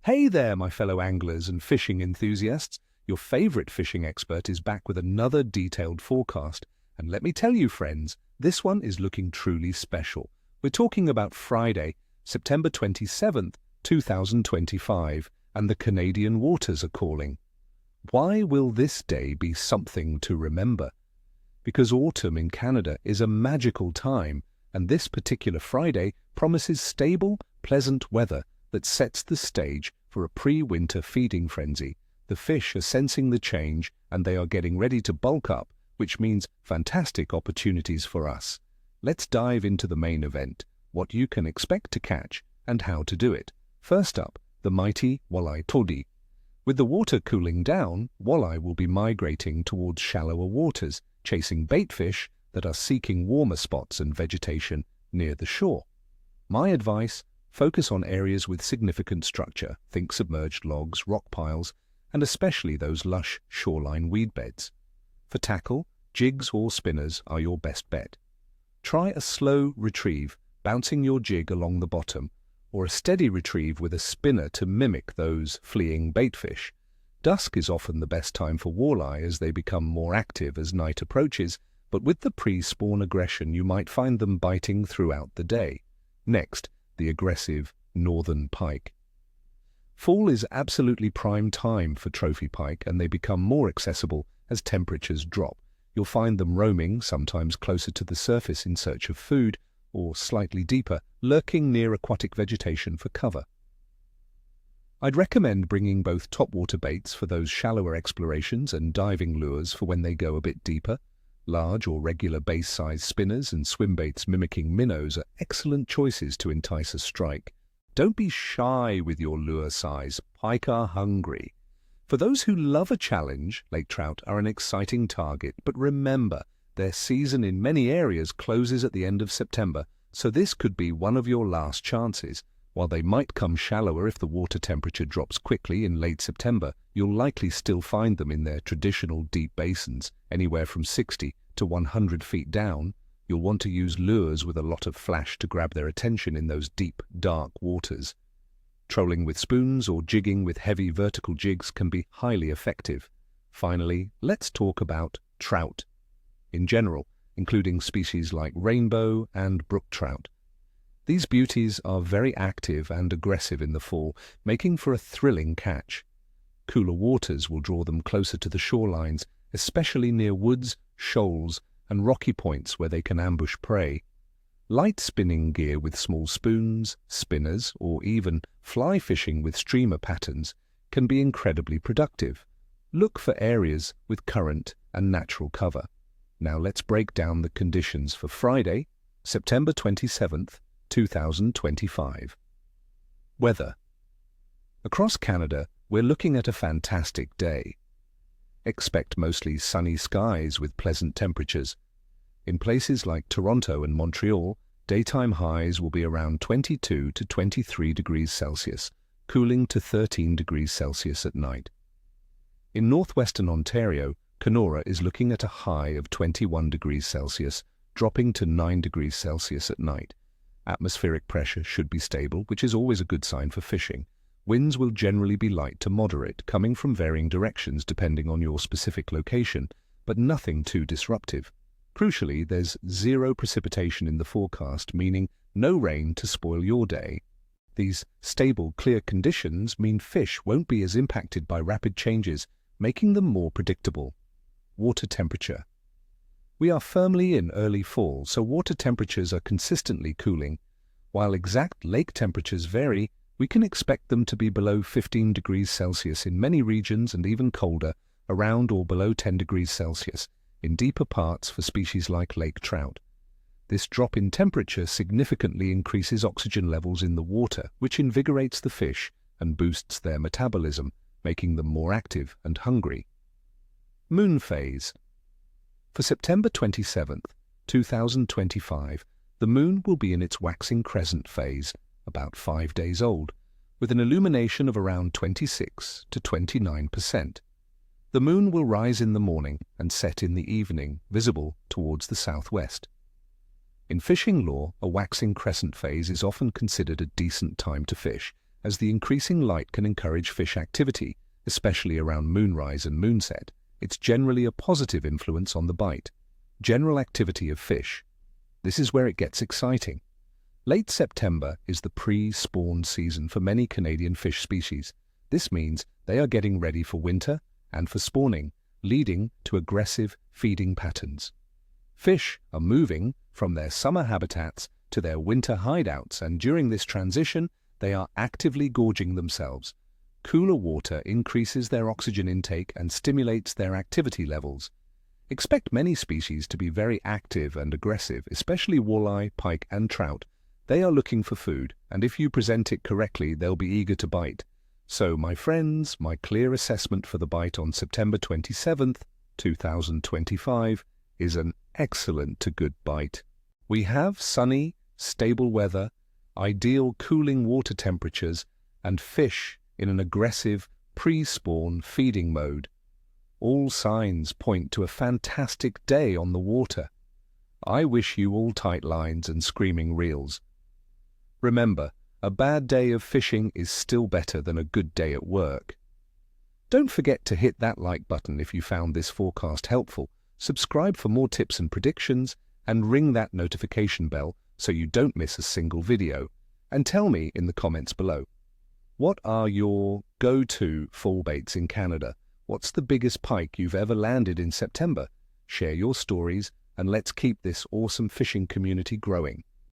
Hey there, my fellow anglers and fishing enthusiasts. Your favorite fishing expert is back with another detailed forecast. And let me tell you, friends, this one is looking truly special. We're talking about Friday, September 27th, 2025, and the Canadian waters are calling. Why will this day be something to remember? Because autumn in Canada is a magical time, and this particular Friday promises stable, pleasant weather that sets the stage for a pre-winter feeding frenzy. The fish are sensing the change and they are getting ready to bulk up, which means fantastic opportunities for us. Let's dive into the main event, what you can expect to catch and how to do it. First up, the mighty Walleye toddy. With the water cooling down, walleye will be migrating towards shallower waters, chasing bait fish that are seeking warmer spots and vegetation near the shore. My advice: focus on areas with significant structure, think submerged logs, rock piles, and especially those lush shoreline weed beds. For tackle, jigs or spinners are your best bet. Try a slow retrieve, bouncing your jig along the bottom, or a steady retrieve with a spinner to mimic those fleeing baitfish. Dusk is often the best time for walleye as they become more active as night approaches, but with the pre-spawn aggression you might find them biting throughout the day. Next, the aggressive northern pike. Fall is absolutely prime time for trophy pike, and they become more accessible as temperatures drop. You'll find them roaming, sometimes closer to the surface in search of food, or slightly deeper, lurking near aquatic vegetation for cover. I'd recommend bringing both topwater baits for those shallower explorations and diving lures for when they go a bit deeper. Large or regular base-size spinners and swim baits mimicking minnows are excellent choices to entice a strike. Don't be shy with your lure size. Pike are hungry. For those who love a challenge, lake trout are an exciting target, but remember, their season in many areas closes at the end of September, so this could be one of your last chances. While they might come shallower if the water temperature drops quickly in late September, you'll likely still find them in their traditional deep basins, anywhere from 60 to 100 feet down. You'll want to use lures with a lot of flash to grab their attention in those deep, dark waters. Trolling with spoons or jigging with heavy vertical jigs can be highly effective. Finally, let's talk about trout in general, including species like rainbow and brook trout. These beauties are very active and aggressive in the fall, making for a thrilling catch. Cooler waters will draw them closer to the shorelines, especially near woods, shoals, and rocky points where they can ambush prey. Light spinning gear with small spoons, spinners, or even fly fishing with streamer patterns can be incredibly productive. Look for areas with current and natural cover. Now let's break down the conditions for Friday, September 27th, 2025. Weather. Across Canada, we're looking at a fantastic day. Expect mostly sunny skies with pleasant temperatures. In places like Toronto and Montreal, daytime highs will be around 22 to 23 degrees Celsius, cooling to 13 degrees Celsius at night. In northwestern Ontario, Kenora is looking at a high of 21 degrees Celsius, dropping to 9 degrees Celsius at night. Atmospheric pressure should be stable, which is always a good sign for fishing. Winds will generally be light to moderate, coming from varying directions depending on your specific location, but nothing too disruptive. Crucially, there's zero precipitation in the forecast, meaning no rain to spoil your day. These stable, clear conditions mean fish won't be as impacted by rapid changes, making them more predictable. Water temperature. We are firmly in early fall, so water temperatures are consistently cooling. While exact lake temperatures vary, we can expect them to be below 15 degrees Celsius in many regions and even colder, around or below 10 degrees Celsius, in deeper parts for species like lake trout. This drop in temperature significantly increases oxygen levels in the water, which invigorates the fish and boosts their metabolism, making them more active and hungry. Moon phase. For September 27th, 2025, the moon will be in its waxing crescent phase, about 5 days old, with an illumination of around 26 to 29%. The moon will rise in the morning and set in the evening, visible towards the southwest. In fishing lore, a waxing crescent phase is often considered a decent time to fish, as the increasing light can encourage fish activity, especially around moonrise and moonset. It's generally a positive influence on the bite. General activity of fish. This is where it gets exciting. Late September is the pre-spawn season for many Canadian fish species. This means they are getting ready for winter and for spawning, leading to aggressive feeding patterns. Fish are moving from their summer habitats to their winter hideouts, and during this transition, they are actively gorging themselves. Cooler water increases their oxygen intake and stimulates their activity levels. Expect many species to be very active and aggressive, especially walleye, pike, and trout. They are looking for food, and if you present it correctly, they'll be eager to bite. So, my friends, my clear assessment for the bite on September 27th, 2025 is an excellent to good bite. We have sunny, stable weather, ideal cooling water temperatures, and fish in an aggressive pre-spawn feeding mode. All signs point to a fantastic day on the water. I wish you all tight lines and screaming reels. Remember, a bad day of fishing is still better than a good day at work. Don't forget to hit that like button if you found this forecast helpful, subscribe for more tips and predictions, and ring that notification bell so you don't miss a single video. And tell me in the comments below, what are your go-to fall baits in Canada? What's the biggest pike you've ever landed in September? Share your stories and let's keep this awesome fishing community growing.